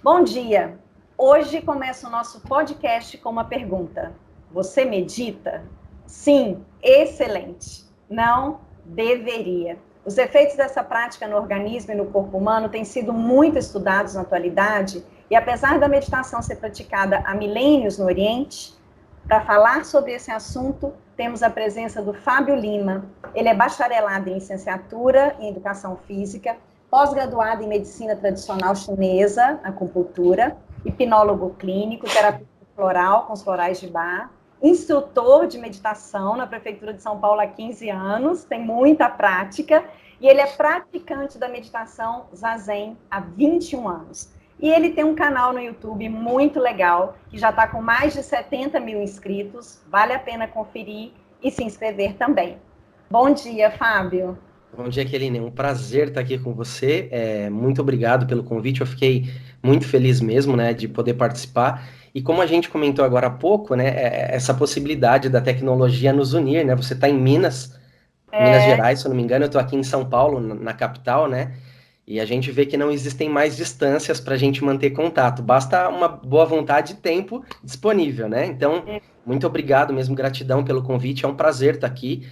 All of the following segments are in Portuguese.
Bom dia! Hoje começa o nosso podcast com uma pergunta. Você medita? Sim, excelente. Não, deveria. Os efeitos dessa prática no organismo e no corpo humano têm sido muito estudados na atualidade e apesar da meditação ser praticada há milênios no Oriente, para falar sobre esse assunto, temos a presença do Fábio Lima. Ele é bacharelado em licenciatura em Educação Física, pós-graduado em Medicina Tradicional Chinesa, acupuntura, hipnólogo clínico, terapeuta floral com os florais de Bach, instrutor de meditação na Prefeitura de São Paulo há 15 anos, tem muita prática, e ele é praticante da meditação Zazen há 21 anos. E ele tem um canal no YouTube muito legal, que já está com mais de 70 mil inscritos, vale a pena conferir e se inscrever também. Bom dia, Fábio. Bom dia, Keline. É um prazer estar aqui com você. Muito obrigado pelo convite. Eu fiquei muito feliz mesmo, né, de poder participar. E como a gente comentou agora há pouco, né, essa possibilidade da tecnologia nos unir, né? Você está em Minas Gerais, se eu não me engano. Eu estou aqui em São Paulo, na capital, né? E a gente vê que não existem mais distâncias para a gente manter contato. Basta uma boa vontade e tempo disponível, né? Então, muito obrigado mesmo, gratidão pelo convite. É um prazer estar aqui.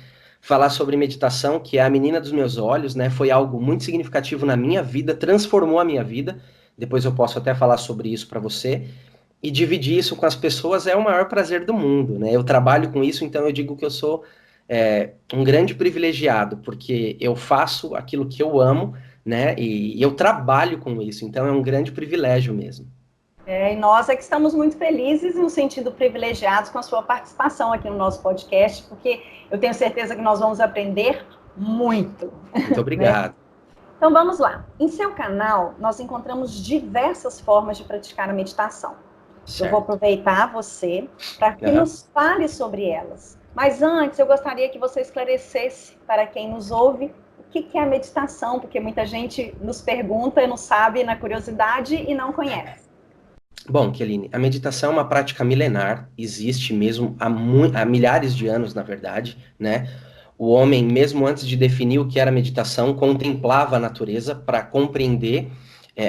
Falar sobre meditação, que é a menina dos meus olhos, né? Foi algo muito significativo na minha vida, transformou a minha vida. Depois eu posso até falar sobre isso para você. E dividir isso com as pessoas é o maior prazer do mundo, né? Eu trabalho com isso, então eu digo que eu sou um grande privilegiado, porque eu faço aquilo que eu amo, né? E eu trabalho com isso, então é um grande privilégio mesmo. E nós é que estamos muito felizes no sentido privilegiados com a sua participação aqui no nosso podcast, porque eu tenho certeza que nós vamos aprender muito. Muito Né? obrigado. Então vamos lá. Em seu canal, nós encontramos diversas formas de praticar a meditação. Certo. Eu vou aproveitar você para que nos fale sobre elas. Mas antes, eu gostaria que você esclarecesse para quem nos ouve o que é a meditação, porque muita gente nos pergunta e não sabe, na curiosidade, e não conhece. Bom, Keline, a meditação é uma prática milenar, existe mesmo há milhares de anos, na verdade, né? O homem, mesmo antes de definir o que era meditação, contemplava a natureza para compreender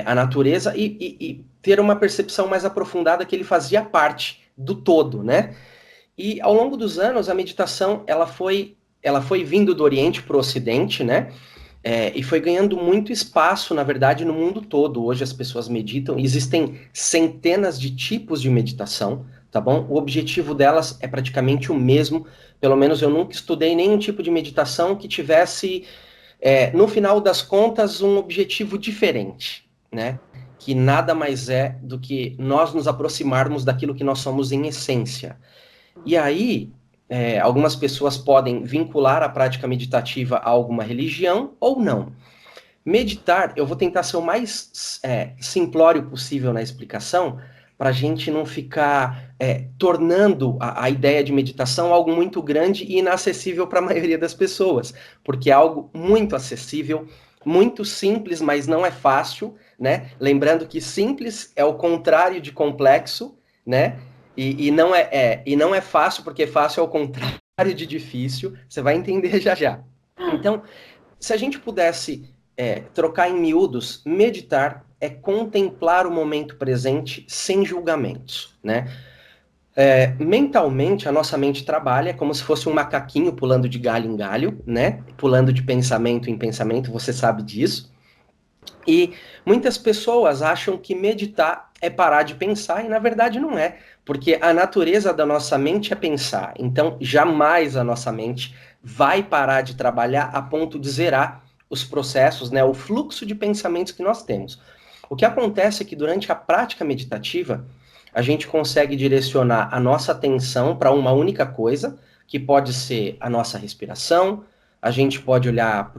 a natureza e ter uma percepção mais aprofundada que ele fazia parte do todo, né? E ao longo dos anos, a meditação ela foi vindo do Oriente para o Ocidente, né? E foi ganhando muito espaço, na verdade, no mundo todo. Hoje as pessoas meditam, existem centenas de tipos de meditação, tá bom? O objetivo delas é praticamente o mesmo, pelo menos eu nunca estudei nenhum tipo de meditação que tivesse, no final das contas, um objetivo diferente, né? Que nada mais é do que nós nos aproximarmos daquilo que nós somos em essência. E aí, algumas pessoas podem vincular a prática meditativa a alguma religião ou não. Meditar, eu vou tentar ser o mais simplório possível na explicação, para a gente não ficar tornando a ideia de meditação algo muito grande e inacessível para a maioria das pessoas, porque é algo muito acessível, muito simples, mas não é fácil, né? Lembrando que simples é o contrário de complexo, né? E não é fácil, porque fácil é o contrário de difícil, você vai entender já já. Então, se a gente pudesse trocar em miúdos, meditar é contemplar o momento presente sem julgamentos, né? Mentalmente, a nossa mente trabalha como se fosse um macaquinho pulando de galho em galho, né? Pulando de pensamento em pensamento, você sabe disso. E muitas pessoas acham que meditar é parar de pensar, e na verdade não é, porque a natureza da nossa mente é pensar. Então, jamais a nossa mente vai parar de trabalhar a ponto de zerar os processos, né, o fluxo de pensamentos que nós temos. O que acontece é que durante a prática meditativa, a gente consegue direcionar a nossa atenção para uma única coisa, que pode ser a nossa respiração, a gente pode olhar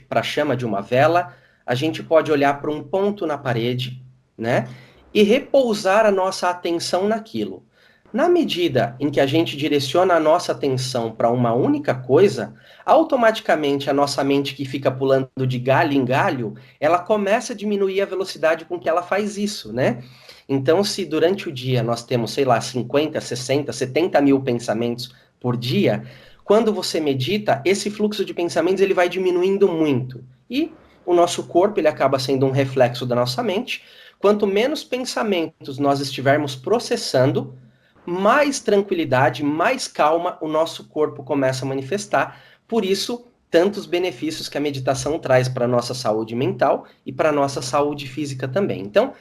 para a chama de uma vela, a gente pode olhar para um ponto na parede, né? E repousar a nossa atenção naquilo. Na medida em que a gente direciona a nossa atenção para uma única coisa, automaticamente a nossa mente que fica pulando de galho em galho, ela começa a diminuir a velocidade com que ela faz isso, né? Então, se durante o dia nós temos, sei lá, 50, 60, 70 mil pensamentos por dia, quando você medita, esse fluxo de pensamentos ele vai diminuindo muito. E o nosso corpo ele acaba sendo um reflexo da nossa mente. quanto menos pensamentos nós estivermos processando, mais tranquilidade, mais calma o nosso corpo começa a manifestar. Por isso, tantos benefícios que a meditação traz para a nossa saúde mental e para a nossa saúde física também. Então,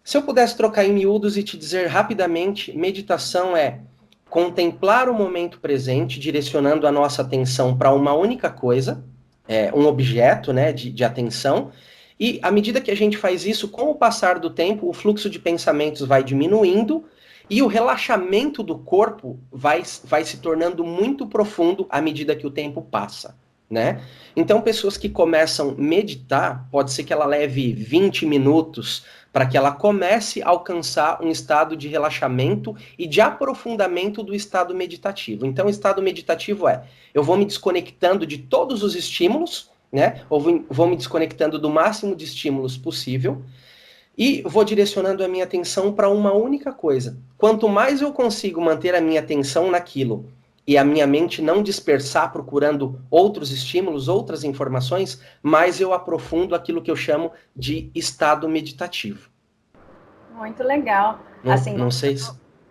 se eu pudesse trocar em miúdos e te dizer rapidamente, meditação é contemplar o momento presente, direcionando a nossa atenção para uma única coisa, um objeto, né, de atenção, e à medida que a gente faz isso, com o passar do tempo, o fluxo de pensamentos vai diminuindo e o relaxamento do corpo vai se tornando muito profundo à medida que o tempo passa, né? Então, pessoas que começam a meditar, pode ser que ela leve 20 minutos para que ela comece a alcançar um estado de relaxamento e de aprofundamento do estado meditativo. Então, o estado meditativo eu vou me desconectando de todos os estímulos, né? Ou vou me desconectando do máximo de estímulos possível e vou direcionando a minha atenção para uma única coisa. Quanto mais eu consigo manter a minha atenção naquilo e a minha mente não dispersar procurando outros estímulos, outras informações, mais eu aprofundo aquilo que eu chamo de estado meditativo. Muito legal. Não, Assim, não sei se...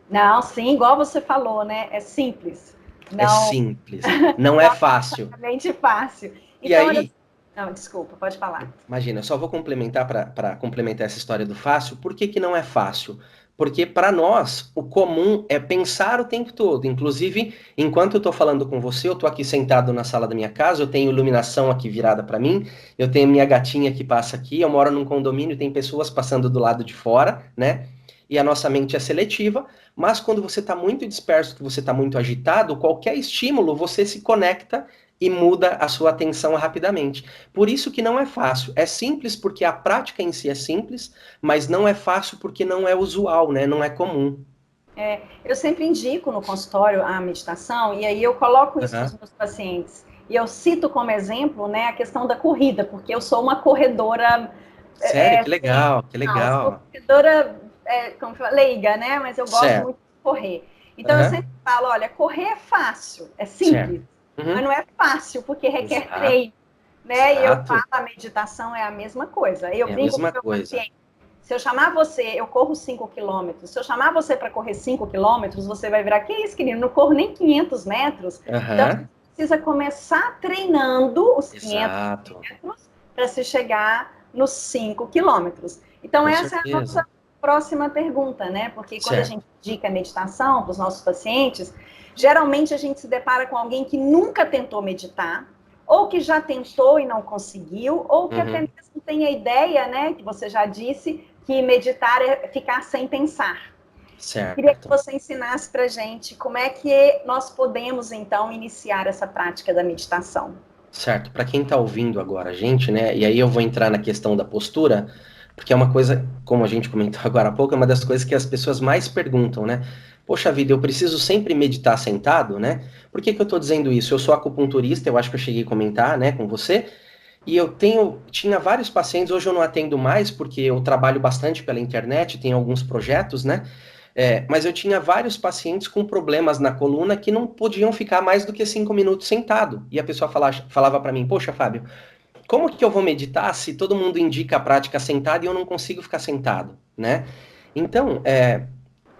Não, sim, igual você falou, né? É simples. Não, é simples. Não é fácil. Exatamente fácil. E aí... Não, desculpa, pode falar. Imagina, eu só vou complementar para complementar essa história do fácil. Por que não é fácil? Porque para nós, o comum é pensar o tempo todo. Inclusive, enquanto eu estou falando com você, eu estou aqui sentado na sala da minha casa, eu tenho iluminação aqui virada para mim, eu tenho minha gatinha que passa aqui, eu moro num condomínio, tem pessoas passando do lado de fora, né? E a nossa mente é seletiva, mas quando você está muito disperso, que você está muito agitado, qualquer estímulo, você se conecta e muda a sua atenção rapidamente. Por isso que não é fácil. É simples porque a prática em si é simples, mas não é fácil porque não é usual, né? Não é comum. Eu sempre indico no consultório a meditação, e aí eu coloco isso para os meus pacientes. E eu cito como exemplo, né, a questão da corrida, porque eu sou uma corredora... Sério? Que legal, que legal. Eu sou corredora como fala, leiga, né? Mas eu gosto muito de correr. Então eu sempre falo, olha, correr é fácil, é simples. Mas não é fácil, porque requer treino, né? Exato. E eu falo, a meditação é a mesma coisa. Eu brinco com o meu paciente. Se eu chamar você, eu corro 5 quilômetros. Se eu chamar você para correr 5 quilômetros, você vai virar, que isso, querido? Não corro nem 500 metros. Então, você precisa começar treinando os 500 metros para se chegar nos 5 quilômetros. Então, com essa certeza. É a nossa próxima pergunta, né? Porque quando a gente indica meditação para os nossos pacientes... Geralmente a gente se depara com alguém que nunca tentou meditar, ou que já tentou e não conseguiu, ou que até mesmo tem a ideia, né, que você já disse, que meditar é ficar sem pensar. Certo. Queria que você ensinasse para a gente como é que nós podemos, então, iniciar essa prática da meditação. Certo. Para quem está ouvindo agora a gente, né, e aí eu vou entrar na questão da postura, porque é uma coisa, como a gente comentou agora há pouco, é uma das coisas que as pessoas mais perguntam, né? Poxa vida, eu preciso sempre meditar sentado, né? Por que eu estou dizendo isso? Eu sou acupunturista, eu acho que eu cheguei a comentar, né, com você, e eu tinha vários pacientes, hoje eu não atendo mais, porque eu trabalho bastante pela internet, tenho alguns projetos, né? Mas eu tinha vários pacientes com problemas na coluna que não podiam ficar mais do que 5 minutos sentado. E a pessoa falava para mim, poxa, Fábio, como que eu vou meditar se todo mundo indica a prática sentada e eu não consigo ficar sentado, né? Então,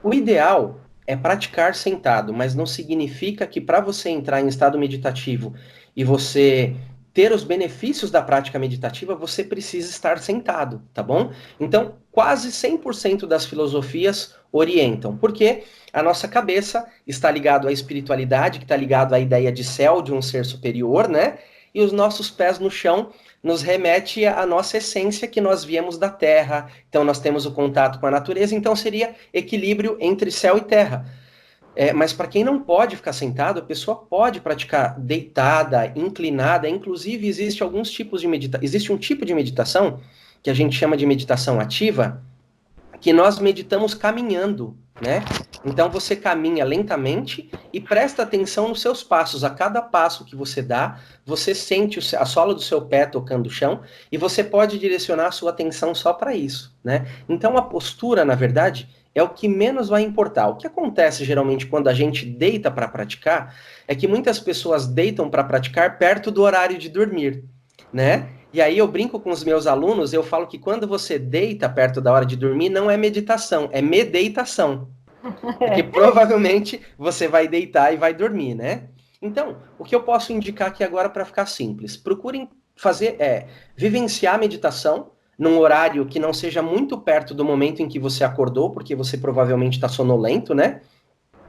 o ideal é praticar sentado, mas não significa que para você entrar em estado meditativo e você ter os benefícios da prática meditativa, você precisa estar sentado, tá bom? Então, quase 100% das filosofias orientam, porque a nossa cabeça está ligado à espiritualidade, que está ligado à ideia de céu, de um ser superior, né? E os nossos pés no chão nos remete à nossa essência, que nós viemos da terra, então nós temos o contato com a natureza, então seria equilíbrio entre céu e terra. Mas para quem não pode ficar sentado, a pessoa pode praticar deitada, inclinada, inclusive existe alguns tipos de meditação, existe um tipo de meditação que a gente chama de meditação ativa, que nós meditamos caminhando, né? Então você caminha lentamente e presta atenção nos seus passos. A cada passo que você dá, você sente a sola do seu pé tocando o chão e você pode direcionar a sua atenção só para isso, né? Então a postura, na verdade, é o que menos vai importar. O que acontece geralmente quando a gente deita para praticar é que muitas pessoas deitam para praticar perto do horário de dormir, né? E aí eu brinco com os meus alunos, eu falo que quando você deita perto da hora de dormir, não é meditação, é medeitação. Porque provavelmente você vai deitar e vai dormir, né? Então, o que eu posso indicar aqui agora para ficar simples? Procurem fazer, vivenciar a meditação num horário que não seja muito perto do momento em que você acordou, porque você provavelmente está sonolento, né?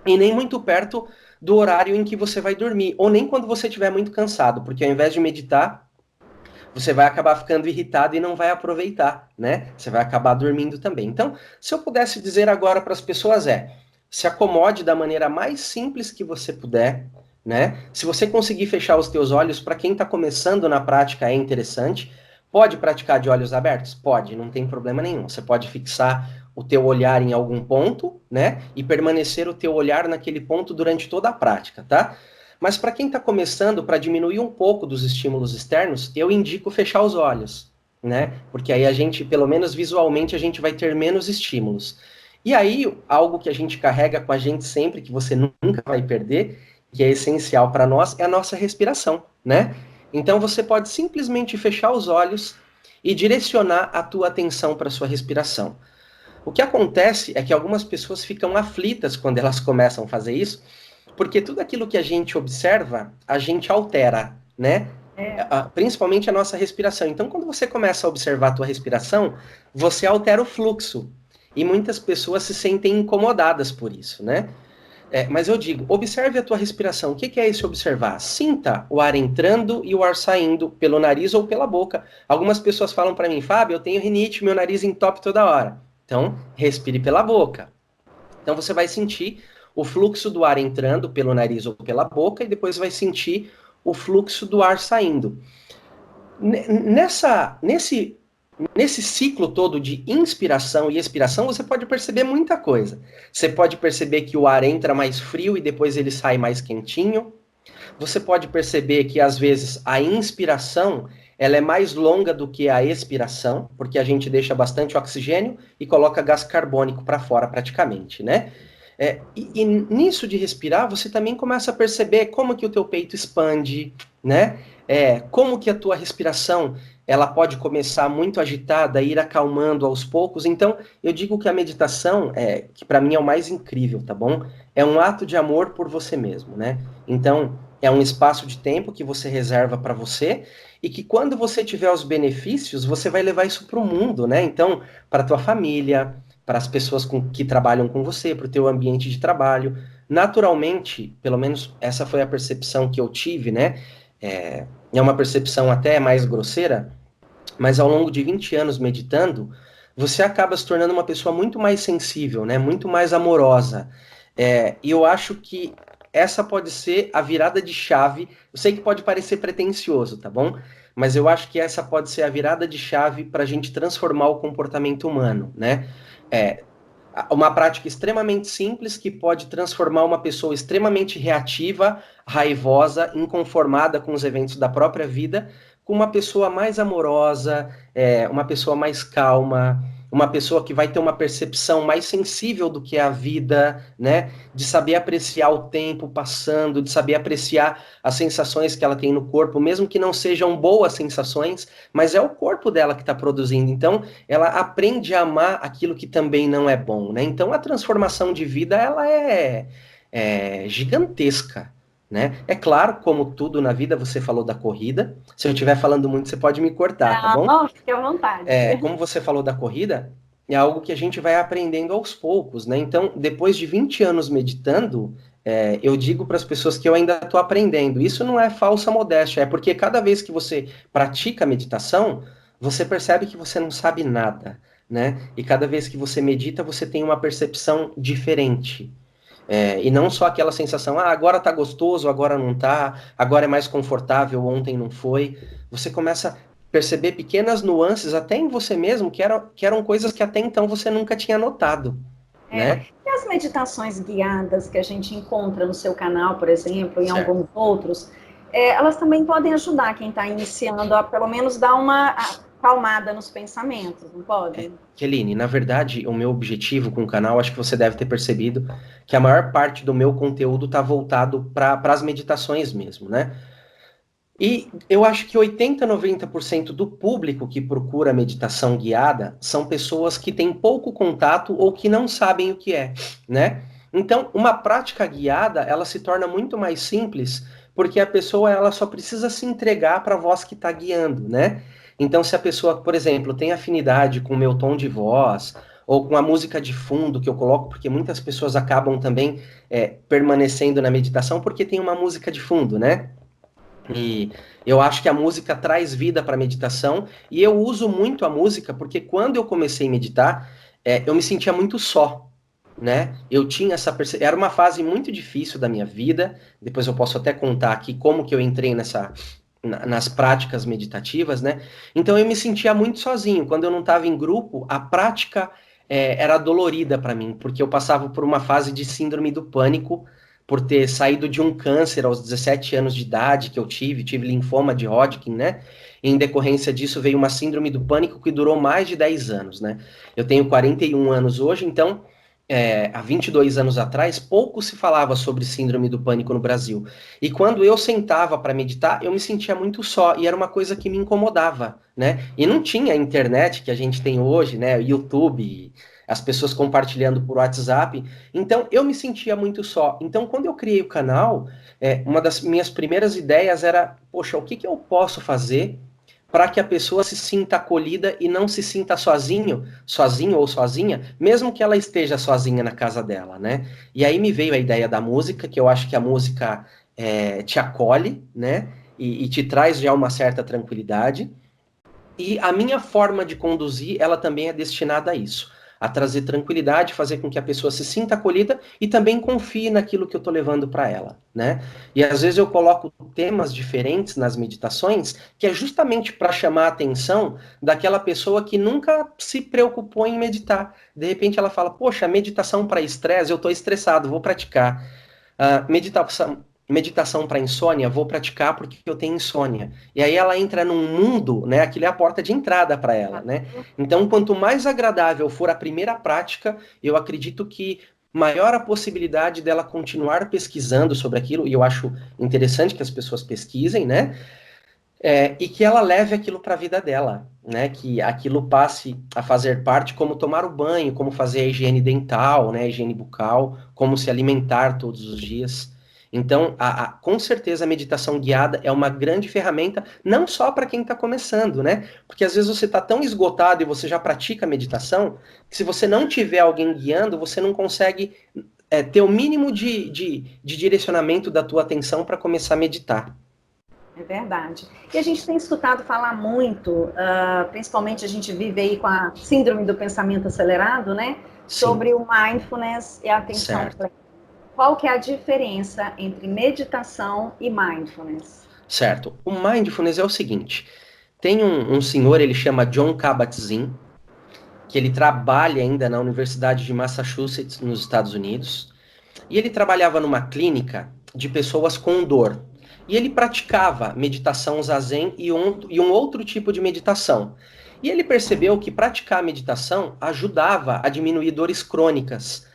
E nem muito perto do horário em que você vai dormir, ou nem quando você estiver muito cansado, porque ao invés de meditar, você vai acabar ficando irritado e não vai aproveitar, né? Você vai acabar dormindo também. Então, se eu pudesse dizer agora para as pessoas se acomode da maneira mais simples que você puder, né? Se você conseguir fechar os teus olhos, para quem está começando na prática é interessante. Pode praticar de olhos abertos? Pode, não tem problema nenhum. Você pode fixar o teu olhar em algum ponto, né? E permanecer o teu olhar naquele ponto durante toda a prática, tá? Mas para quem está começando, para diminuir um pouco dos estímulos externos, eu indico fechar os olhos, né? Porque aí a gente, pelo menos visualmente, a gente vai ter menos estímulos. E aí, algo que a gente carrega com a gente sempre, que você nunca vai perder, que é essencial para nós, é a nossa respiração, né? Então você pode simplesmente fechar os olhos e direcionar a tua atenção para a sua respiração. O que acontece é que algumas pessoas ficam aflitas quando elas começam a fazer isso, porque tudo aquilo que a gente observa, a gente altera, né? Principalmente a nossa respiração. Então, quando você começa a observar a tua respiração, você altera o fluxo. E muitas pessoas se sentem incomodadas por isso, né? Mas eu digo, observe a tua respiração. O que é esse observar? Sinta o ar entrando e o ar saindo pelo nariz ou pela boca. Algumas pessoas falam para mim, Fábio, eu tenho rinite, meu nariz entope toda hora. Então, respire pela boca. Então, você vai sentir o fluxo do ar entrando pelo nariz ou pela boca e depois vai sentir o fluxo do ar saindo. Nesse ciclo todo de inspiração e expiração, você pode perceber muita coisa. Você pode perceber que o ar entra mais frio e depois ele sai mais quentinho. Você pode perceber que, às vezes, a inspiração ela é mais longa do que a expiração, porque a gente deixa bastante oxigênio e coloca gás carbônico para fora praticamente, né? E nisso de respirar, você também começa a perceber como que o teu peito expande, né? Como que a tua respiração ela pode começar muito agitada, ir acalmando aos poucos. Então, eu digo que a meditação, que para mim é o mais incrível, tá bom? É um ato de amor por você mesmo, né? Então, é um espaço de tempo que você reserva para você e que quando você tiver os benefícios, você vai levar isso para o mundo, né? Então, para a tua família, para as pessoas que trabalham com você, para o teu ambiente de trabalho. Naturalmente, pelo menos essa foi a percepção que eu tive, né? É uma percepção até mais grosseira, mas ao longo de 20 anos meditando, você acaba se tornando uma pessoa muito mais sensível, né? Muito mais amorosa. E eu acho que essa pode ser a virada de chave. Eu sei que pode parecer pretensioso, tá bom? Mas eu acho que essa pode ser a virada de chave para a gente transformar o comportamento humano, né? É, uma prática extremamente simples que pode transformar uma pessoa extremamente reativa, raivosa, inconformada com os eventos da própria vida, com uma pessoa mais amorosa, uma pessoa mais calma, uma pessoa que vai ter uma percepção mais sensível do que é a vida, né? De saber apreciar o tempo passando, de saber apreciar as sensações que ela tem no corpo, mesmo que não sejam boas sensações, mas é o corpo dela que está produzindo. Então, ela aprende a amar aquilo que também não é bom, né? Então, a transformação de vida, ela é gigantesca, né? É claro, como tudo na vida, você falou da corrida. Se eu estiver falando muito, você pode me cortar, tá bom? Não, fique à vontade. Como você falou da corrida, é algo que a gente vai aprendendo aos poucos, né? Então, depois de 20 anos meditando, eu digo para as pessoas que eu ainda estou aprendendo. Isso não é falsa modéstia, é porque cada vez que você pratica a meditação, você percebe que você não sabe nada, né? E cada vez que você medita, você tem uma percepção diferente. E não só aquela sensação, agora tá gostoso, agora não tá, agora é mais confortável, ontem não foi. Você começa a perceber pequenas nuances até em você mesmo, que eram coisas que até então você nunca tinha notado, né? E as meditações guiadas que a gente encontra no seu canal, por exemplo, em Certo. alguns outros, elas também podem ajudar quem está iniciando a pelo menos dar uma acalmada nos pensamentos, não pode? Keline, na verdade, o meu objetivo com o canal, acho que você deve ter percebido, que a maior parte do meu conteúdo está voltado para as meditações mesmo, né? E eu acho que 80, 90% do público que procura meditação guiada são pessoas que têm pouco contato ou que não sabem o que é, né? Então, uma prática guiada, ela se torna muito mais simples, porque a pessoa ela só precisa se entregar para a voz que está guiando, né? Então, se a pessoa, por exemplo, tem afinidade com o meu tom de voz, ou com a música de fundo que eu coloco, porque muitas pessoas acabam também permanecendo na meditação porque tem uma música de fundo, né? E eu acho que a música traz vida para a meditação, e eu uso muito a música porque quando eu comecei a meditar, eu me sentia muito só, né? Eu tinha era uma fase muito difícil da minha vida. Depois eu posso até contar aqui como que eu entrei nas práticas meditativas, né? Então eu me sentia muito sozinho. Quando eu não estava em grupo, a prática era dolorida para mim, porque eu passava por uma fase de síndrome do pânico, por ter saído de um câncer aos 17 anos de idade que eu tive linfoma de Hodgkin, né? E em decorrência disso veio uma síndrome do pânico que durou mais de 10 anos, né? Eu tenho 41 anos hoje, então há 22 anos atrás, pouco se falava sobre síndrome do pânico no Brasil. E quando eu sentava para meditar, eu me sentia muito só, e era uma coisa que me incomodava, né? E não tinha a internet que a gente tem hoje, né? YouTube, as pessoas compartilhando por WhatsApp. Então, eu me sentia muito só. Então, quando eu criei o canal, uma das minhas primeiras ideias era, poxa, o que que eu posso fazer para que a pessoa se sinta acolhida e não se sinta sozinho ou sozinha, mesmo que ela esteja sozinha na casa dela, né? E aí me veio a ideia da música, que eu acho que a música te acolhe, né? E te traz já uma certa tranquilidade. E a minha forma de conduzir, ela também é destinada a isso, a trazer tranquilidade, fazer com que a pessoa se sinta acolhida e também confie naquilo que eu estou levando para ela, né? E às vezes eu coloco temas diferentes nas meditações, que é justamente para chamar a atenção daquela pessoa que nunca se preocupou em meditar. De repente ela fala, poxa, meditação para estresse, eu estou estressado, vou praticar. Meditação para insônia, vou praticar porque eu tenho insônia. E aí ela entra num mundo, né? Aquilo é a porta de entrada para ela, né? Então, quanto mais agradável for a primeira prática, eu acredito que maior a possibilidade dela continuar pesquisando sobre aquilo, e eu acho interessante que as pessoas pesquisem, né? E que ela leve aquilo para a vida dela, né? Que aquilo passe a fazer parte, como tomar o banho, como fazer a higiene dental, né? A higiene bucal, como se alimentar todos os dias. Então, com certeza, a meditação guiada é uma grande ferramenta, não só para quem está começando, né? Porque às vezes você está tão esgotado e você já pratica meditação, que se você não tiver alguém guiando, você não consegue ter o mínimo de direcionamento da tua atenção para começar a meditar. É verdade. E a gente tem escutado falar muito, principalmente a gente vive aí com a síndrome do pensamento acelerado, né? Sim, Sobre o mindfulness e a atenção certo. plena. Qual que é a diferença entre meditação e mindfulness? Certo. O mindfulness é o seguinte: tem um senhor, ele chama John Kabat-Zinn, que ele trabalha ainda na Universidade de Massachusetts, nos Estados Unidos, e ele trabalhava numa clínica de pessoas com dor. E ele praticava meditação zazen e um outro tipo de meditação. E ele percebeu que praticar meditação ajudava a diminuir dores crônicas.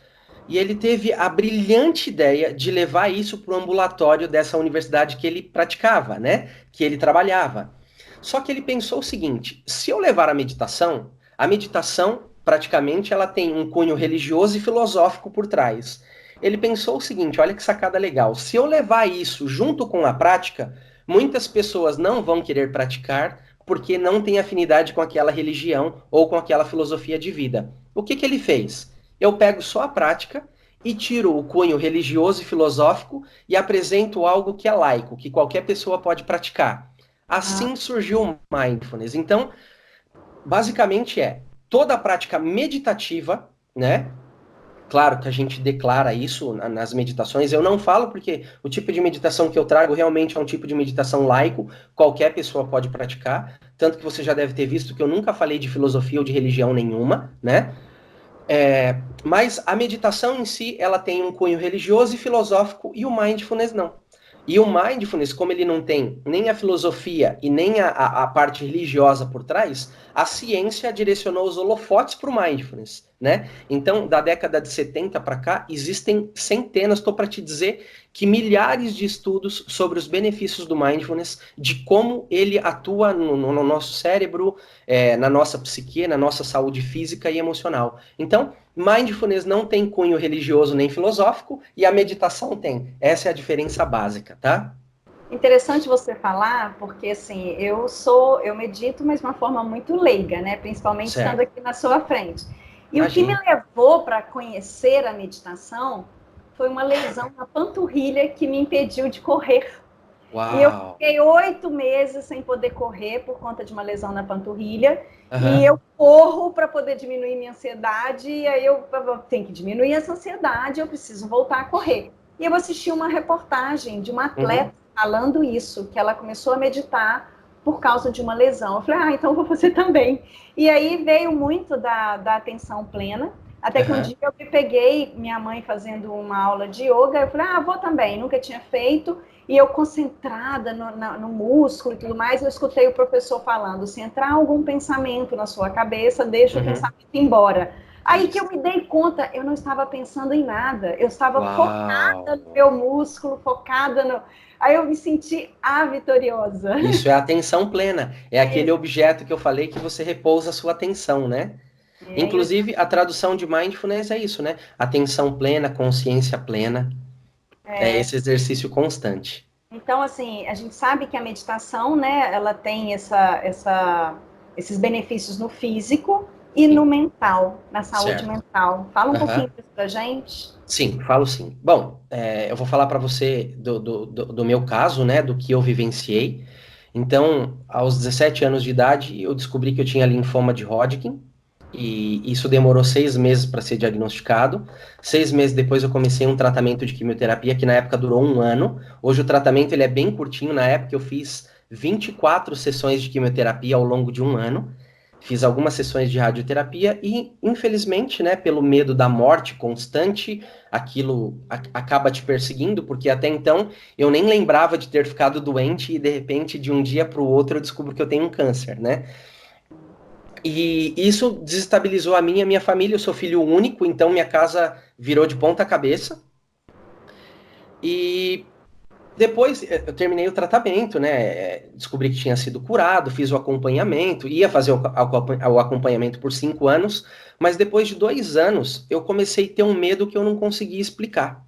E ele teve a brilhante ideia de levar isso para o ambulatório dessa universidade que ele praticava, né? Que ele trabalhava. Só que ele pensou o seguinte: se eu levar a meditação praticamente ela tem um cunho religioso e filosófico por trás. Ele pensou o seguinte: olha que sacada legal. Se eu levar isso junto com a prática, muitas pessoas não vão querer praticar porque não têm afinidade com aquela religião ou com aquela filosofia de vida. O que que ele fez? Eu pego só a prática e tiro o cunho religioso e filosófico e apresento algo que é laico, que qualquer pessoa pode praticar. Ah, Assim surgiu o mindfulness. Então, basicamente toda a prática meditativa, né? Claro que a gente declara isso nas meditações. Eu não falo porque o tipo de meditação que eu trago realmente é um tipo de meditação laico, qualquer pessoa pode praticar. Tanto que você já deve ter visto que eu nunca falei de filosofia ou de religião nenhuma, né? Mas a meditação em si, ela tem um cunho religioso e filosófico, e o mindfulness não. E o mindfulness, como ele não tem nem a filosofia e nem a parte religiosa por trás, a ciência direcionou os holofotes para o mindfulness. né? Então, da década de 70 para cá, existem centenas, estou para te dizer que milhares de estudos sobre os benefícios do mindfulness, de como ele atua no nosso cérebro, na nossa psique, na nossa saúde física e emocional. Então, mindfulness não tem cunho religioso nem filosófico, e a meditação tem. Essa é a diferença básica, tá? Interessante você falar, porque assim, eu medito, mas de uma forma muito leiga, né? Principalmente estando Certo. aqui na sua frente. E o que me Imagina. levou para conhecer a meditação foi uma lesão na panturrilha que me impediu de correr. E eu Uau! fiquei 8 meses sem poder correr por conta de uma lesão na panturrilha. E Aham. eu corro para poder diminuir minha ansiedade. E aí eu tenho que diminuir essa ansiedade, eu preciso voltar a correr. E eu assisti uma reportagem de uma atleta Uhum. falando isso, que ela começou a meditar por causa de uma lesão. Eu falei, então eu vou fazer também. E aí veio muito da atenção plena. Até que um Aham. dia eu me peguei, minha mãe fazendo uma aula de yoga, eu falei, vou também, nunca tinha feito. E eu concentrada no músculo e tudo mais, eu escutei o professor falando, se entrar algum pensamento na sua cabeça, deixa o Uhum. pensamento ir embora. Aí que eu Isso. me dei conta, eu não estava pensando em nada, eu estava focada no Uau! meu músculo, focada no... Aí eu me senti a vitoriosa. Isso é atenção plena. É aquele objeto que eu falei que você repousa a sua atenção, né? Eu Inclusive, a tradução de mindfulness é isso, né? Atenção plena, consciência plena. É esse exercício constante. Então, assim, a gente sabe que a meditação, né, ela tem esses benefícios no físico e no Sim, mental, na saúde certo. mental. Fala um pouquinho Aham. disso pra gente. Sim, falo sim. Bom, eu vou falar para você do meu caso, né? Do que eu vivenciei. Então, aos 17 anos de idade, eu descobri que eu tinha linfoma de Hodgkin. E isso demorou 6 meses para ser diagnosticado. 6 meses depois eu comecei um tratamento de quimioterapia que na época durou um ano. Hoje o tratamento ele é bem curtinho. Na época eu fiz 24 sessões de quimioterapia ao longo de um ano. Fiz algumas sessões de radioterapia e, infelizmente, né, pelo medo da morte constante, aquilo acaba te perseguindo, porque até então eu nem lembrava de ter ficado doente e de repente, de um dia para o outro, eu descubro que eu tenho um câncer, né? E isso desestabilizou a mim e a minha família. Eu sou filho único, então minha casa virou de ponta cabeça. E depois eu terminei o tratamento, né? Descobri que tinha sido curado, fiz o acompanhamento, ia fazer o acompanhamento por 5 anos, mas depois de 2 anos eu comecei a ter um medo que eu não conseguia explicar,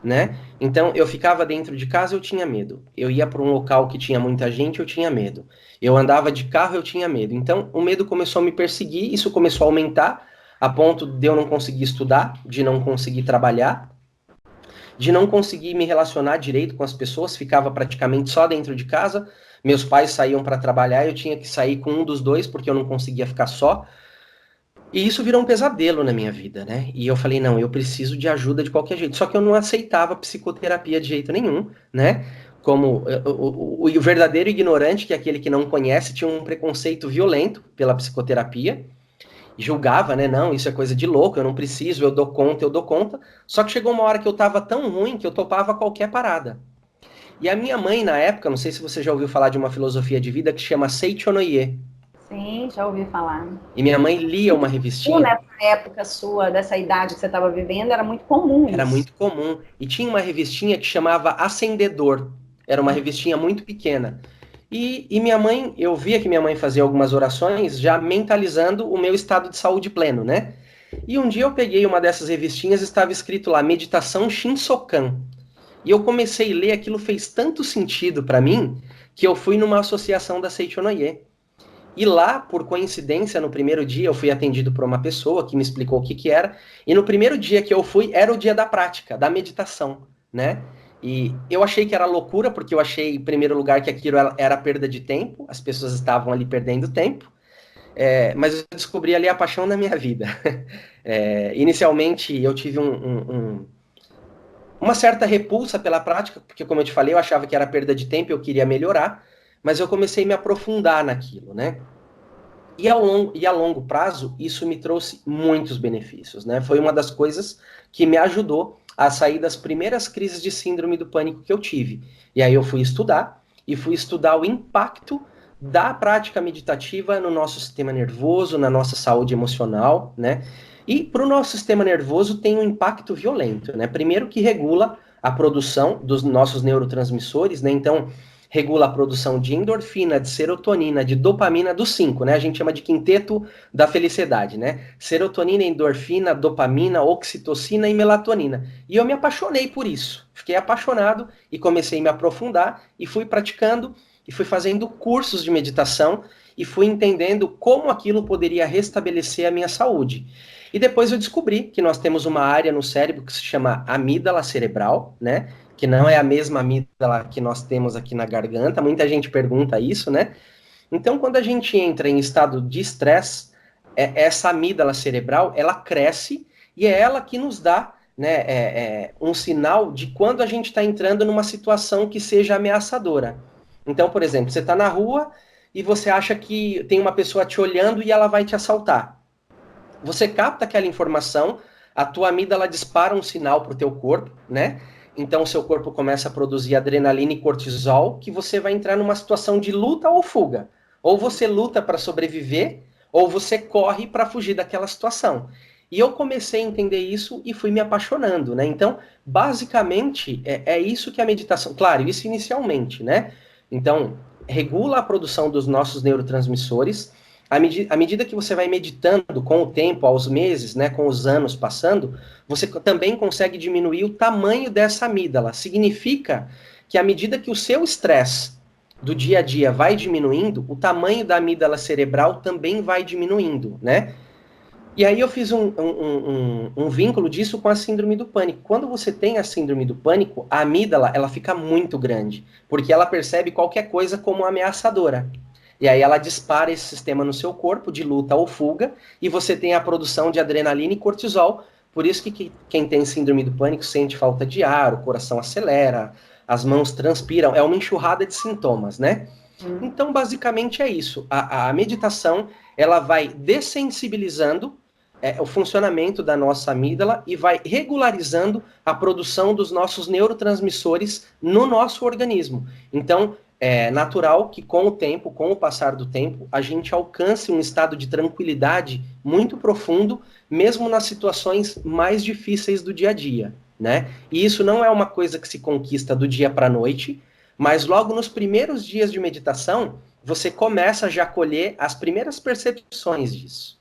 né? Então eu ficava dentro de casa, eu tinha medo. Eu ia para um local que tinha muita gente, eu tinha medo. Eu andava de carro, eu tinha medo. Então o medo começou a me perseguir, isso começou a aumentar, a ponto de eu não conseguir estudar, de não conseguir trabalhar, de não conseguir me relacionar direito com as pessoas, ficava praticamente só dentro de casa. Meus pais saíam para trabalhar, eu tinha que sair com um dos dois porque eu não conseguia ficar só. E isso virou um pesadelo na minha vida, né? E eu falei, não, eu preciso de ajuda de qualquer jeito. Só que eu não aceitava psicoterapia de jeito nenhum, né? Como o verdadeiro ignorante, que é aquele que não conhece, tinha um preconceito violento pela psicoterapia, julgava, né? Não, isso é coisa de louco, eu não preciso, eu dou conta, eu dou conta. Só que chegou uma hora que eu tava tão ruim que eu topava qualquer parada. E a minha mãe, na época, não sei se você já ouviu falar de uma filosofia de vida que chama Seichonoye. Sim, já ouvi falar. E minha mãe lia uma revistinha, Nessa época sua, dessa idade que você estava vivendo, era muito comum era isso. muito comum, e tinha uma revistinha que chamava Acendedor. Era uma revistinha muito pequena. E minha mãe, eu via que minha mãe fazia algumas orações já mentalizando o meu estado de saúde pleno, né? E um dia eu peguei uma dessas revistinhas, estava escrito lá, Meditação Shinsokan. E eu comecei a ler, aquilo fez tanto sentido para mim, que eu fui numa associação da Seichonoye. E lá, por coincidência, no primeiro dia eu fui atendido por uma pessoa que me explicou o que que era. E no primeiro dia que eu fui, era o dia da prática, da meditação, né? E eu achei que era loucura, porque eu achei, em primeiro lugar, que aquilo era perda de tempo, as pessoas estavam ali perdendo tempo. Mas eu descobri ali a paixão da minha vida. Inicialmente, eu tive uma certa repulsa pela prática, porque, como eu te falei, eu achava que era perda de tempo, eu queria melhorar, mas eu comecei a me aprofundar naquilo, né? E a longo prazo, isso me trouxe muitos benefícios, né? Foi uma das coisas que me ajudou a sair das primeiras crises de síndrome do pânico que eu tive. E aí eu fui estudar o impacto da prática meditativa no nosso sistema nervoso, na nossa saúde emocional, né? E para o nosso sistema nervoso tem um impacto violento, né? Primeiro que regula a produção dos nossos neurotransmissores, né? Então, regula a produção de endorfina, de serotonina, de dopamina, dos 5, né? A gente chama de quinteto da felicidade, né? Serotonina, endorfina, dopamina, oxitocina e melatonina. E eu me apaixonei por isso. Fiquei apaixonado e comecei a me aprofundar e fui praticando e fui fazendo cursos de meditação e fui entendendo como aquilo poderia restabelecer a minha saúde. E depois eu descobri que nós temos uma área no cérebro que se chama amígdala cerebral, né? Que não é a mesma amígdala que nós temos aqui na garganta. Muita gente pergunta isso, né? Então, quando a gente entra em estado de estresse, essa amígdala cerebral, ela cresce e é ela que nos dá, né, um sinal de quando a gente está entrando numa situação que seja ameaçadora. Então, por exemplo, você está na rua e você acha que tem uma pessoa te olhando e ela vai te assaltar. Você capta aquela informação, a tua amígdala dispara um sinal para o teu corpo, né? Então o seu corpo começa a produzir adrenalina e cortisol, que você vai entrar numa situação de luta ou fuga. Ou você luta para sobreviver, ou você corre para fugir daquela situação. E eu comecei a entender isso e fui me apaixonando, né? Então, basicamente, é isso que a meditação... Claro, isso inicialmente, né? Então, regula a produção dos nossos neurotransmissores. À medida que você vai meditando com o tempo, aos meses, né, com os anos passando, você também consegue diminuir o tamanho dessa amígdala. Significa que à medida que o seu estresse do dia a dia vai diminuindo, o tamanho da amígdala cerebral também vai diminuindo, né? E aí eu fiz um vínculo disso com a síndrome do pânico. Quando você tem a síndrome do pânico, a amígdala ela fica muito grande, porque ela percebe qualquer coisa como ameaçadora. E aí ela dispara esse sistema no seu corpo de luta ou fuga, e você tem a produção de adrenalina e cortisol. Por isso que quem tem síndrome do pânico sente falta de ar, o coração acelera, as mãos transpiram, é uma enxurrada de sintomas, né? Então, basicamente é isso. A meditação, ela vai dessensibilizando o funcionamento da nossa amígdala e vai regularizando a produção dos nossos neurotransmissores no nosso organismo. Então, é natural que com o tempo, com o passar do tempo, a gente alcance um estado de tranquilidade muito profundo, mesmo nas situações mais difíceis do dia a dia, né? E isso não é uma coisa que se conquista do dia para a noite, mas logo nos primeiros dias de meditação, você começa já a colher as percepções disso.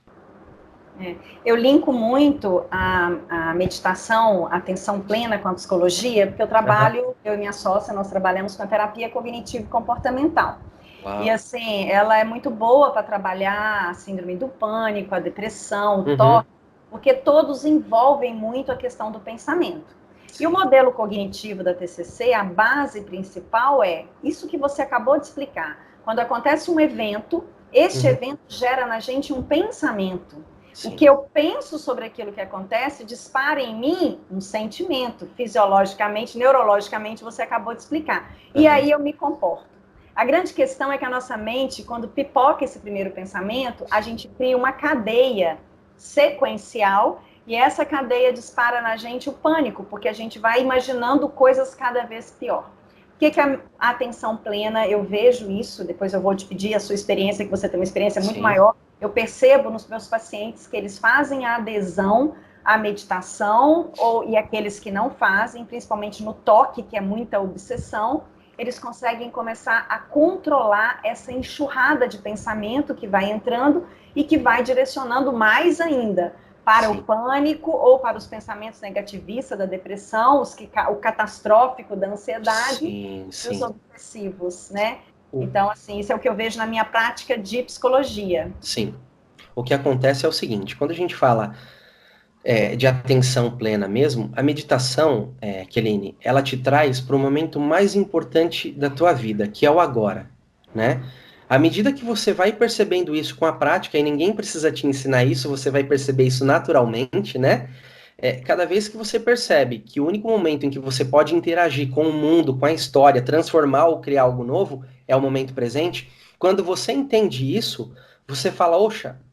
Eu linko muito a meditação, a atenção plena com a psicologia, porque eu trabalho, eu e minha sócia, nós trabalhamos com a terapia cognitivo comportamental. Uau. E assim, ela é muito boa para trabalhar a síndrome do pânico, a depressão, o toque, porque todos envolvem muito a questão do pensamento. E o modelo cognitivo da TCC, a base principal é isso que você acabou de explicar. Quando acontece um evento, este evento gera na gente um pensamento. Sim. O que eu penso sobre aquilo que acontece dispara em mim um sentimento, fisiologicamente, neurologicamente, você acabou de explicar. E aí eu me comporto. A grande questão é que a nossa mente, quando pipoca esse primeiro pensamento, a gente cria uma cadeia sequencial e essa cadeia dispara na gente o pânico, porque a gente vai imaginando coisas cada vez pior. O que é a atenção plena? Eu vejo isso, depois eu vou te pedir a sua experiência, que você tem uma experiência muito maior. Eu percebo nos meus pacientes que eles fazem a adesão à meditação, e aqueles que não fazem, principalmente no toque, que é muita obsessão, eles conseguem começar a controlar essa enxurrada de pensamento que vai entrando e que vai direcionando mais ainda para o pânico ou para os pensamentos negativistas da depressão, o catastrófico da ansiedade e os obsessivos, né? Então, assim, isso é o que eu vejo na minha prática de psicologia. Sim. O que acontece é o seguinte, quando a gente fala de atenção plena mesmo, a meditação, Keline, ela te traz para o momento mais importante da tua vida, que é o agora, né? À medida que você vai percebendo isso com a prática, e ninguém precisa te ensinar isso, você vai perceber isso naturalmente, né? Cada vez que você percebe que o único momento em que você pode interagir com o mundo, com a história, transformar ou criar algo novo, é o momento presente, quando você entende isso, você fala,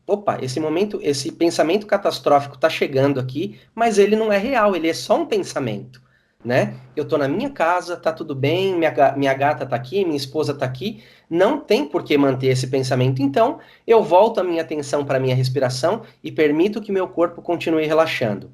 opa, esse pensamento catastrófico está chegando aqui, mas ele não é real, ele é só um pensamento. né? Eu tô na minha casa, tá tudo bem, minha gata tá aqui, minha esposa tá aqui, não tem por que manter esse pensamento. Então, eu volto a minha atenção para a minha respiração e permito que meu corpo continue relaxando.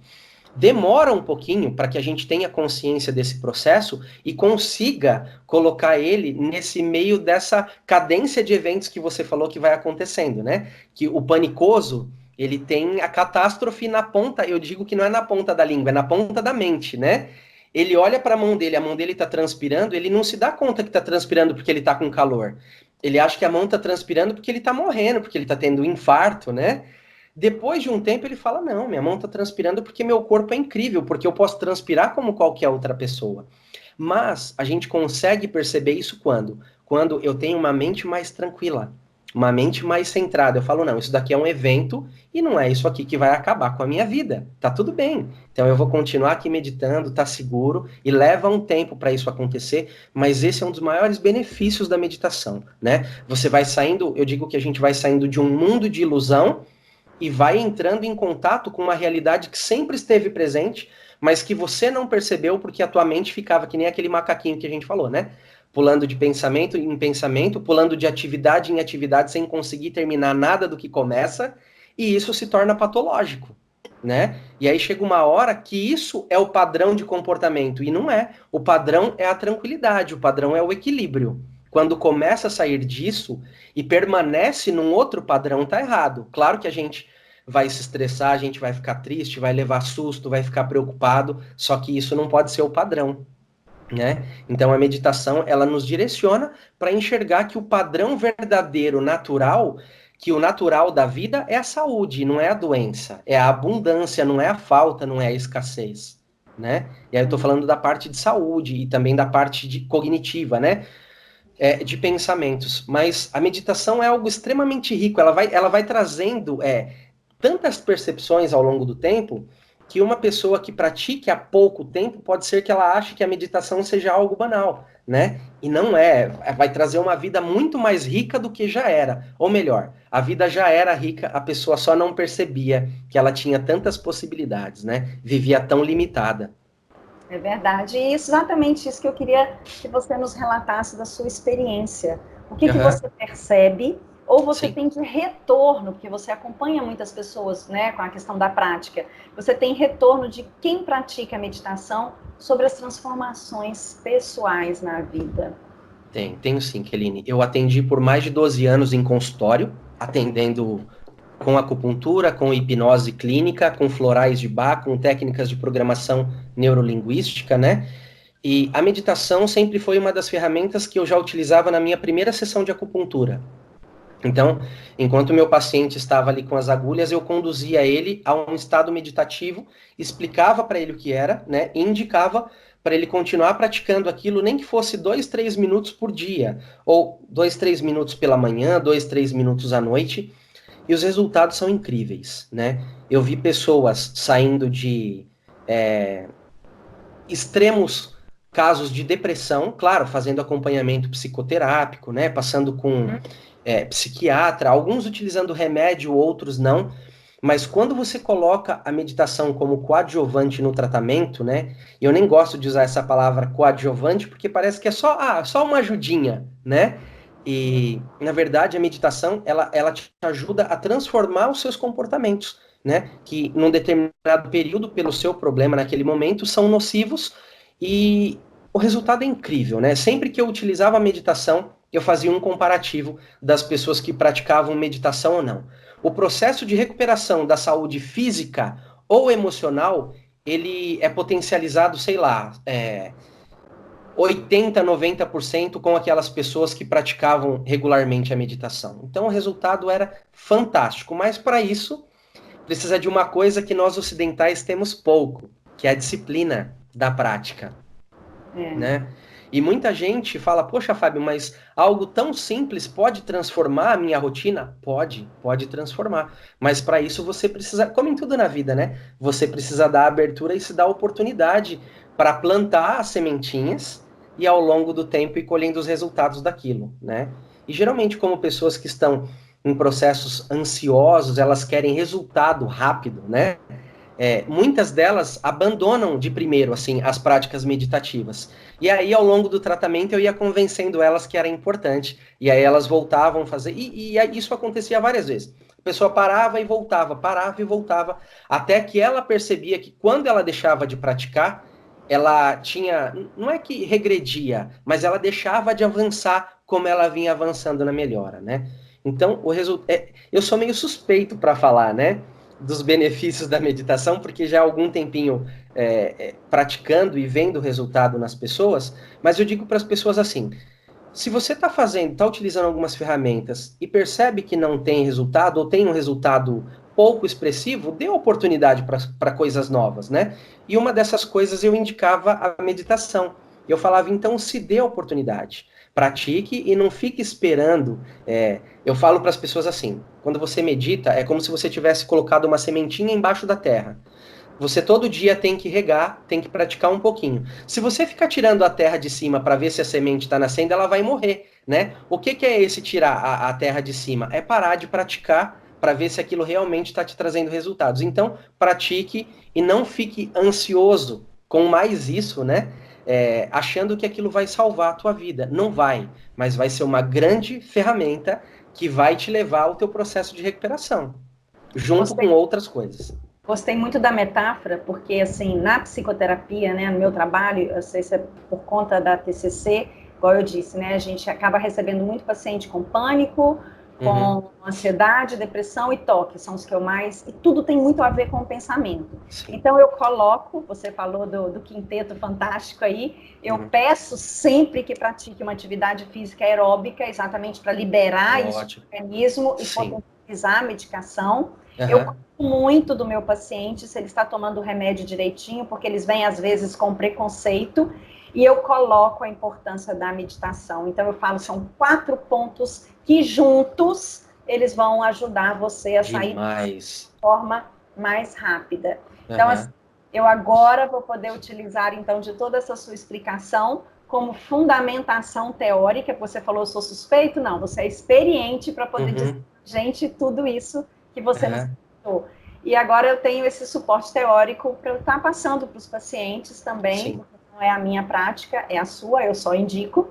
Demora um pouquinho para que a gente tenha consciência desse processo e consiga colocar ele nesse meio dessa cadência de eventos que você falou que vai acontecendo, né? Que o panicoso, ele tem a catástrofe na ponta, eu digo que não é na ponta da língua, é na ponta da mente, né? Ele olha para a mão dele está transpirando, ele não se dá conta que está transpirando porque ele está com calor. Ele acha que a mão está transpirando porque ele está morrendo, porque ele está tendo um infarto, né? Depois de um tempo ele fala, não, minha mão está transpirando porque meu corpo é incrível, porque eu posso transpirar como qualquer outra pessoa. Mas a gente consegue perceber isso quando? Quando eu tenho uma mente mais tranquila, uma mente mais centrada. Eu falo, não, isso daqui é um evento e não é isso aqui que vai acabar com a minha vida. Tá tudo bem. Então eu vou continuar aqui meditando, tá seguro, e leva um tempo para isso acontecer, mas esse é um dos maiores benefícios da meditação, né? Você vai saindo, eu digo que a gente vai saindo de um mundo de ilusão e vai entrando em contato com uma realidade que sempre esteve presente, mas que você não percebeu porque a tua mente ficava que nem aquele macaquinho que a gente falou, né? Pulando de pensamento em pensamento, pulando de atividade em atividade sem conseguir terminar nada do que começa, e isso se torna patológico, né? E aí chega uma hora que isso é o padrão de comportamento, e não é. O padrão é a tranquilidade, o padrão é o equilíbrio. Quando começa a sair disso e permanece num outro padrão, tá errado. Claro que a gente vai se estressar, a gente vai ficar triste, vai levar susto, vai ficar preocupado, só que isso não pode ser o padrão, né? Então a meditação, ela nos direciona para enxergar que o padrão verdadeiro, natural, que o natural da vida é a saúde, não é a doença, é a abundância, não é a falta, não é a escassez, né? E aí eu tô falando da parte de saúde e também da parte de cognitiva, né? De pensamentos, mas a meditação é algo extremamente rico, ela vai trazendo tantas percepções ao longo do tempo que uma pessoa que pratique há pouco tempo pode ser que ela ache que a meditação seja algo banal, né? E não é, vai trazer uma vida muito mais rica do que já era, ou melhor, a vida já era rica, a pessoa só não percebia que ela tinha tantas possibilidades, né? Vivia tão limitada. É verdade. E exatamente isso que eu queria que você nos relatasse da sua experiência. O que que Aham, você percebe ou você sim. tem de retorno, porque você acompanha muitas pessoas, né, com a questão da prática. Você tem retorno de quem pratica a meditação sobre as transformações pessoais na vida. Tenho sim, Keline. Eu atendi por mais de 12 anos em consultório, atendendo com acupuntura, com hipnose clínica, com florais de Bach, com técnicas de programação neurolinguística, né? E a meditação sempre foi uma das ferramentas que eu já utilizava na minha primeira sessão de acupuntura. Então, enquanto o meu paciente estava ali com as agulhas, eu conduzia ele a um estado meditativo, explicava para ele o que era, né, e indicava para ele continuar praticando aquilo, nem que fosse 2, 3 minutos por dia, ou 2, 3 minutos pela manhã, 2, 3 minutos à noite, e os resultados são incríveis, né? Eu vi pessoas saindo de extremos casos de depressão, claro, fazendo acompanhamento psicoterápico, né, passando com psiquiatra, alguns utilizando remédio, outros não. Mas quando você coloca a meditação como coadjuvante no tratamento, né? E eu nem gosto de usar essa palavra coadjuvante porque parece que é só uma ajudinha, né? E na verdade a meditação ela te ajuda a transformar os seus comportamentos, né? Que num determinado período, pelo seu problema naquele momento, são nocivos e o resultado é incrível, né? Sempre que eu utilizava a meditação, eu fazia um comparativo das pessoas que praticavam meditação ou não. O processo de recuperação da saúde física ou emocional, ele é potencializado, sei lá, 80, 90% com aquelas pessoas que praticavam regularmente a meditação. Então o resultado era fantástico, mas para isso precisa de uma coisa que nós ocidentais temos pouco, que é a disciplina da prática, É. né? E muita gente fala, poxa, Fábio, mas algo tão simples pode transformar a minha rotina? Pode transformar. Mas para isso você precisa, como em tudo na vida, né? Você precisa dar abertura e se dar oportunidade para plantar as sementinhas e ao longo do tempo ir colhendo os resultados daquilo, né? E geralmente, como pessoas que estão em processos ansiosos, elas querem resultado rápido, né? muitas delas abandonam de primeiro, assim, as práticas meditativas. E aí, ao longo do tratamento, eu ia convencendo elas que era importante, e aí elas voltavam a fazer, e isso acontecia várias vezes. A pessoa parava e voltava, até que ela percebia que quando ela deixava de praticar, ela tinha, não é que regredia, mas ela deixava de avançar como ela vinha avançando na melhora, né? Então, eu sou meio suspeito para falar, né? Dos benefícios da meditação, porque já há algum tempinho praticando e vendo o resultado nas pessoas, mas eu digo para as pessoas assim: se você está utilizando algumas ferramentas e percebe que não tem resultado, ou tem um resultado pouco expressivo, dê oportunidade para coisas novas, né? E uma dessas coisas eu indicava a meditação. Eu falava, então, se dê a oportunidade. Pratique e não fique esperando. Eu falo para as pessoas assim: quando você medita, é como se você tivesse colocado uma sementinha embaixo da terra. Você todo dia tem que regar, tem que praticar um pouquinho. Se você ficar tirando a terra de cima para ver se a semente está nascendo, ela vai morrer, né? O que é esse tirar a terra de cima? É parar de praticar para ver se aquilo realmente está te trazendo resultados. Então, pratique e não fique ansioso com mais isso, né? Achando que aquilo vai salvar a tua vida. Não vai, mas vai ser uma grande ferramenta que vai te levar ao teu processo de recuperação, junto com outras coisas. Gostei muito da metáfora, porque, assim, na psicoterapia, né, no meu trabalho, eu sei se é por conta da TCC, igual eu disse, né, a gente acaba recebendo muito paciente com pânico, com ansiedade, depressão e toque, são os que eu mais... E tudo tem muito a ver com o pensamento. Sim. Então, eu coloco, você falou do quinteto fantástico aí, eu peço sempre que pratique uma atividade física aeróbica, exatamente para liberar isso do organismo e potencializar a medicação. Eu gosto muito do meu paciente, se ele está tomando o remédio direitinho, porque eles vêm, às vezes, com preconceito, e eu coloco a importância da meditação. Então, eu falo, são 4 pontos que, juntos, eles vão ajudar você a sair de forma mais rápida. Então, assim, eu agora vou poder utilizar, então, de toda essa sua explicação como fundamentação teórica. Você falou, eu sou suspeito? Não, você é experiente para poder dizer, gente, tudo isso que você nos contou. E agora eu tenho esse suporte teórico para eu estar passando para os pacientes também, porque não é a minha prática, é a sua, eu só indico.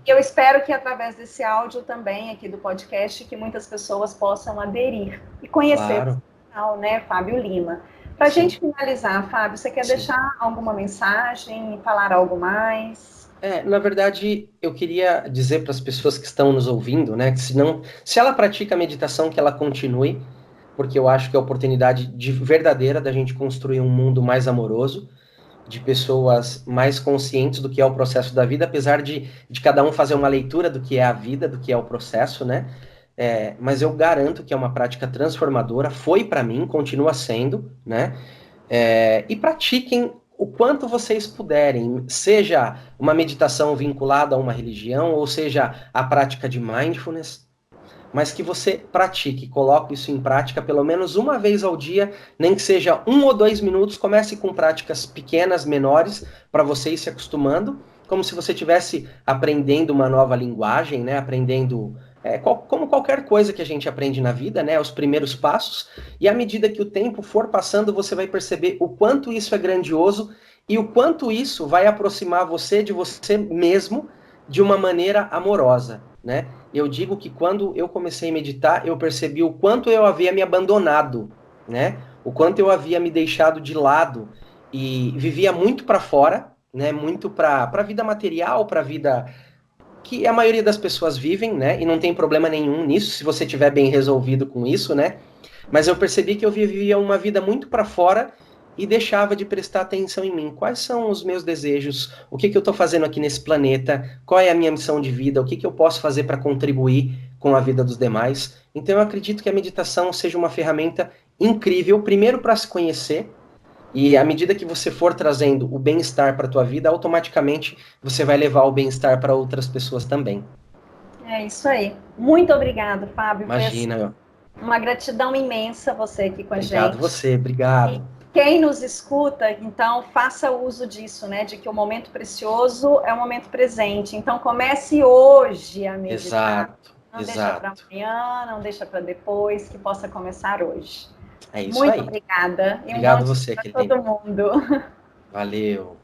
E eu espero que através desse áudio também, aqui do podcast, que muitas pessoas possam aderir e conhecer o canal, né, Fábio Lima. Para a gente finalizar, Fábio, você quer deixar alguma mensagem, falar algo mais? Na verdade, eu queria dizer para as pessoas que estão nos ouvindo, né, que se ela pratica a meditação, que ela continue, porque eu acho que é a oportunidade verdadeira da gente construir um mundo mais amoroso, de pessoas mais conscientes do que é o processo da vida, apesar de cada um fazer uma leitura do que é a vida, do que é o processo, né? Mas eu garanto que é uma prática transformadora, foi para mim, continua sendo, né? E pratiquem o quanto vocês puderem, seja uma meditação vinculada a uma religião, ou seja a prática de mindfulness, mas que você pratique, coloque isso em prática pelo menos uma vez ao dia, nem que seja 1 ou 2 minutos, comece com práticas pequenas, menores, para você ir se acostumando, como se você estivesse aprendendo uma nova linguagem, né? Aprendendo, como qualquer coisa que a gente aprende na vida, né? Os primeiros passos, e à medida que o tempo for passando, você vai perceber o quanto isso é grandioso e o quanto isso vai aproximar você de você mesmo de uma maneira amorosa, né? Eu digo que quando eu comecei a meditar, eu percebi o quanto eu havia me abandonado, né? O quanto eu havia me deixado de lado e vivia muito para fora, né? Muito para a vida material, para a vida que a maioria das pessoas vivem, né? E não tem problema nenhum nisso, se você estiver bem resolvido com isso, né? Mas eu percebi que eu vivia uma vida muito para fora e deixava de prestar atenção em mim. Quais são os meus desejos? O que eu estou fazendo aqui nesse planeta? Qual é a minha missão de vida? O que eu posso fazer para contribuir com a vida dos demais? Então eu acredito que a meditação seja uma ferramenta incrível, primeiro para se conhecer, e à medida que você for trazendo o bem-estar para a tua vida, automaticamente você vai levar o bem-estar para outras pessoas também. É isso aí. Muito obrigado, Fábio. Imagina. Foi uma gratidão imensa você aqui com a gente. Obrigado você, obrigado. Quem nos escuta, então, faça uso disso, né? De que o momento precioso é o momento presente. Então, comece hoje a meditar. Exato. Não deixa para amanhã, não deixa para depois, que possa começar hoje. É isso Muito aí. obrigada. E um bom Obrigado dia você, para Kelly. todo mundo. Valeu.